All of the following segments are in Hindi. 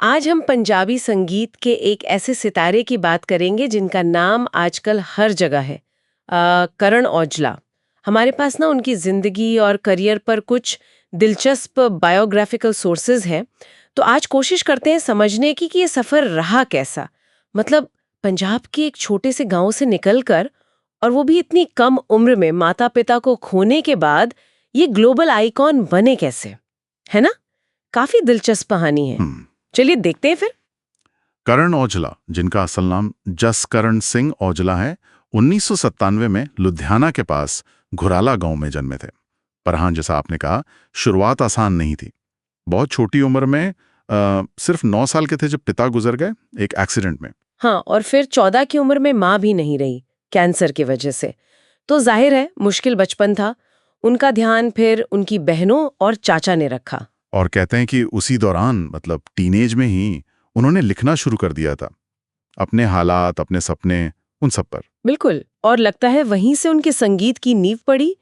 आज हम पंजाबी संगीत के एक ऐसे सितारे की बात करेंगे जिनका नाम आजकल हर जगह है। करण औजला। हमारे पास ना उनकी जिंदगी और करियर पर कुछ दिलचस्प बायोग्राफिकल सोर्सेज हैं। तो आज कोशिश करते हैं समझने की कि ये सफर रहा कैसा। मतलब पंजाब के एक छोटे से गांव से निकलकर, और वो भी इतनी कम उम्र में माता पिता को खोने के बाद, ये ग्लोबल आइकॉन बने कैसे, है ना? काफी दिलचस्प कहानी है। चलिए देखते हैं फिर। करण औजला, जिनका असल नाम जसकरण सिंह औजला है, 1997 में लुधियाना के पास घुराला गांव में जन्मे थे। पर हाँ, जैसा आपने कहा, शुरुआत आसान नहीं थी। बहुत छोटी उम्र में सिर्फ 9 साल के थे जब पिता गुजर गए एक एक्सीडेंट में। हाँ, और फिर 14 की उम्र में माँ भी नहीं रही, कैंसर की वजह से। तो जाहिर है मुश्किल बचपन था। उनका ध्यान फिर उनकी बहनों और चाचा ने रखा। और कहते हैं कि उसी दौरान, मतलब टीनेज में ही, उन्होंने लिखना शुरू कर दिया था, अपने हालात, अपने सपने, उन सब पर। बिल्कुल, और लगता है वहीं से उनके संगीत की नींव पड़ी।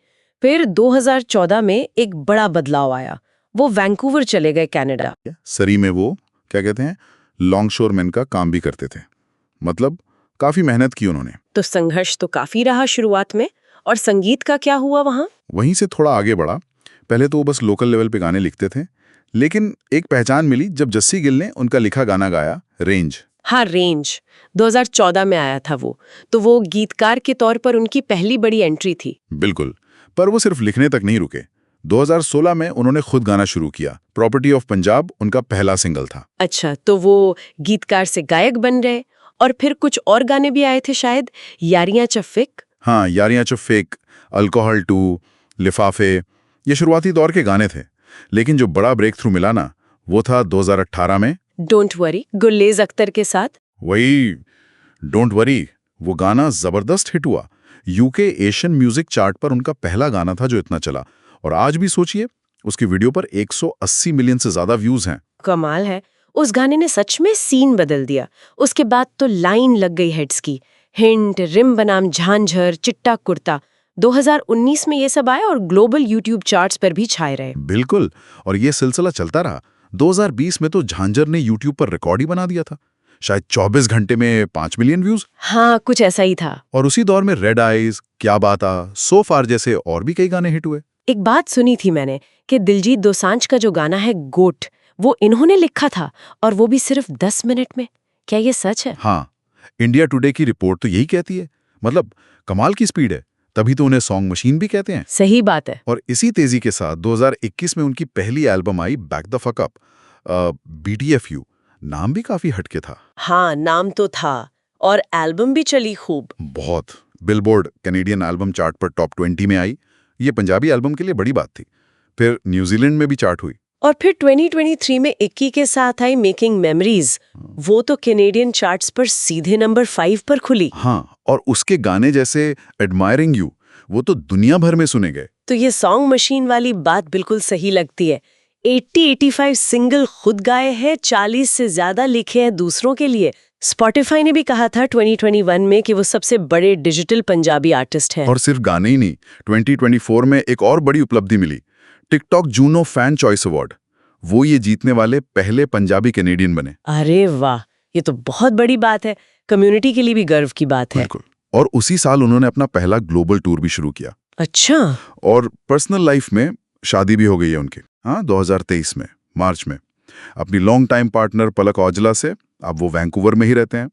फिर 2014 में एक बड़ा बदलाव आया। वो वैंकूवर चले गए, कनाडा। सरी में वो क्या कहते हैं, लॉन्गशोरमैन का काम भी करते थे। मतलब काफी मेहनत की उन्होंने। तो संघर्ष तो काफी रहा शुरुआत में। और संगीत का क्या हुआ वहां? वहीं से थोड़ा आगे बढ़ा। पहले तो वो बस लोकल लेवल पे गाने लिखते थे, लेकिन एक पहचान मिली जब जस्सी गिल ने उनका लिखा गाना गाया, रेंज। हाँ, रेंज 2014 में आया था वो। तो वो गीतकार के तौर पर उनकी पहली बड़ी एंट्री थी। बिल्कुल, पर वो सिर्फ लिखने तक नहीं रुके। 2016 में उन्होंने खुद गाना शुरू किया। प्रॉपर्टी ऑफ पंजाब उनका पहला सिंगल था। अच्छा, तो वो गीतकार से गायक बन गए। और फिर कुछ और गाने भी आए थे शायद, यारियां चफिक। हाँ, यारियां चो फेक, अल्कोहल 2, लिफाफे, ये शुरुआती दौर के गाने थे। लेकिन जो बड़ा ब्रेक थ्रू मिला ना, वो था 2018 में डोंट वरी, गुरलेज अख्तर के साथ। वही डोंट वरी। वो गाना जबरदस्त हिट हुआ। यूके एशियन म्यूजिक चार्ट पर उनका पहला गाना था जो इतना चला। और आज भी सोचिए, उसकी वीडियो पर 180 मिलियन से ज्यादा व्यूज हैं। कमाल है। उस गाने ने सच में सीन बदल दिया। उसके बाद तो लाइन लग गई हेड्स की। हिंट, रिम बनाम झांझर, चिट्टा कुर्ता। 2019 में ये सब आए और ग्लोबल यूट्यूब चार्ट्स पर भी छाए रहे। बिल्कुल, और ये सिलसिला चलता रहा। 2020 में तो झांझर ने यूट्यूब पर रिकॉर्ड ही बना दिया था। शायद 24 घंटे में 5 मिलियन व्यूज। हाँ, कुछ ऐसा ही था। और उसी दौर में रेड आइज, क्या बात आ, सो फार जैसे और भी कई गाने हिट हुए। एक बात सुनी थी मैंने कि दिलजीत दोसांझ का जो गाना है गोट, वो इन्होंने लिखा था, और वो भी सिर्फ 10 मिनट में। क्या ये सच है? हाँ, इंडिया टुडे की रिपोर्ट तो यही कहती है। मतलब कमाल की स्पीड है, तभी तो उन्हें सॉन्ग मशीन भी कहते हैं। सही बात है। और इसी तेजी के साथ 2021 में उनकी पहली album I, back the fuck up. BTFU नाम भी काफी हटके था। हाँ, नाम तो था, और एल्बम भी चली खूब। बहुत। बिलबोर्ड कैनेडियन एल्बम चार्ट पर टॉप 20 में आई। ये पंजाबी एल्बम के लिए बड़ी बात थी। फिर न्यूजीलैंड में भी चार्ट हुई। और फिर 2023 में इक्की के साथ आई मेकिंग मेमोरीज। वो तो कैनेडियन चार्ट्स पर सीधे नंबर 5 पर खुली। हाँ, और उसके गाने जैसे एडमायरिंग यू, वो तो दुनिया भर में सुने गए। तो ये सॉन्ग मशीन वाली बात बिल्कुल सही लगती है। 80-85 सिंगल खुद गाए हैं, 40 से ज्यादा लिखे हैं दूसरों के लिए। स्पॉटिफाई ने भी कहा था 2021 में कि वो सबसे बड़े डिजिटल पंजाबी आर्टिस्ट हैं। और सिर्फ गाने ही नहीं, 2024 में एक और बड़ी उपलब्धि मिली, TikTok Juno fan choice award. वो ये जीतने वाले पहले पंजाबी कैनेडियन बने। अरे वाह, ये तो बहुत बड़ी बात है। कम्युनिटी के लिए भी गर्व की बात है। बिल्कुल। और उसी साल उन्होंने अपना पहला ग्लोबल टूर भी शुरू किया। अच्छा। और पर्सनल लाइफ में शादी भी हो गई है उनकी। हाँ, 2023 में मार्च में अपनी लॉन्ग टाइम पार्टनर पलक औजला से। अब वो वैंकूवर में ही रहते हैं।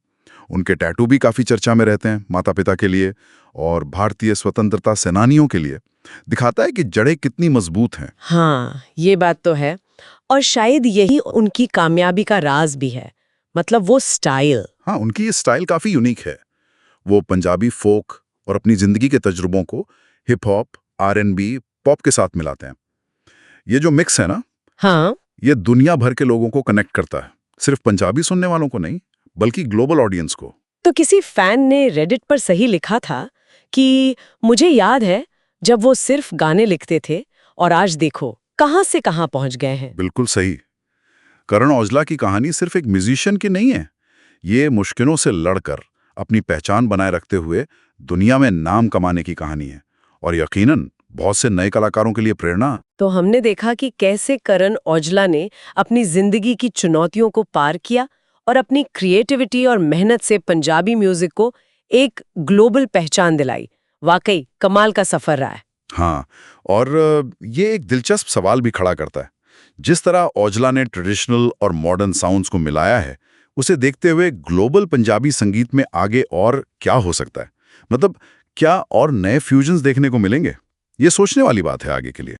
उनके टैटू भी काफी चर्चा में रहते हैं, माता पिता के लिए और भारतीय स्वतंत्रता सेनानियों के लिए। दिखाता है कि जड़ें कितनी मजबूत हैं। हाँ, ये बात तो है। और शायद यही उनकी कामयाबी का राज भी है। मतलब वो स्टाइल। हाँ, उनकी ये स्टाइल काफी यूनिक है। वो पंजाबी फोक और अपनी जिंदगी के तजुर्बों को हिप हॉप, R&B, पॉप के साथ मिलाते हैं। ये जो मिक्स है ना, हाँ, ये दुनिया भर के लोगों को कनेक्ट करता है। सिर्फ पंजाबी सुनने वालों को नहीं, बल्कि ग्लोबल ऑडियंस को। तो किसी फैन ने रेडिट पर सही लिखा था कि मुझे याद है जब वो सिर्फ गाने लिखते थे, और आज देखो कहां से कहां पहुंच गए हैं। बिल्कुल सही। करण औजला की कहानी सिर्फ एक म्यूजिशियन की नहीं है। ये मुश्किलों से लड़कर अपनी पहचान बनाए रखते हुए दुनिया में नाम कमाने की कहानी है। और यकीनन बहुत से नए कलाकारों के लिए प्रेरणा। तो हमने देखा कि कैसे करण औजला ने अपनी जिंदगी की चुनौतियों को पार किया और अपनी क्रिएटिविटी और मेहनत से पंजाबी म्यूजिक को एक ग्लोबल पहचान दिलाई। वाकई कमाल का सफर रहा है। हाँ, और ये एक दिलचस्प सवाल भी खड़ा करता है। जिस तरह औजला ने ट्रेडिशनल और मॉडर्न साउंड्स को मिलाया है, उसे देखते हुए ग्लोबल पंजाबी संगीत में आगे और क्या हो सकता है? मतलब क्या और नए फ्यूजन्स देखने को मिलेंगे? ये सोचने वाली बात है आगे के लिए।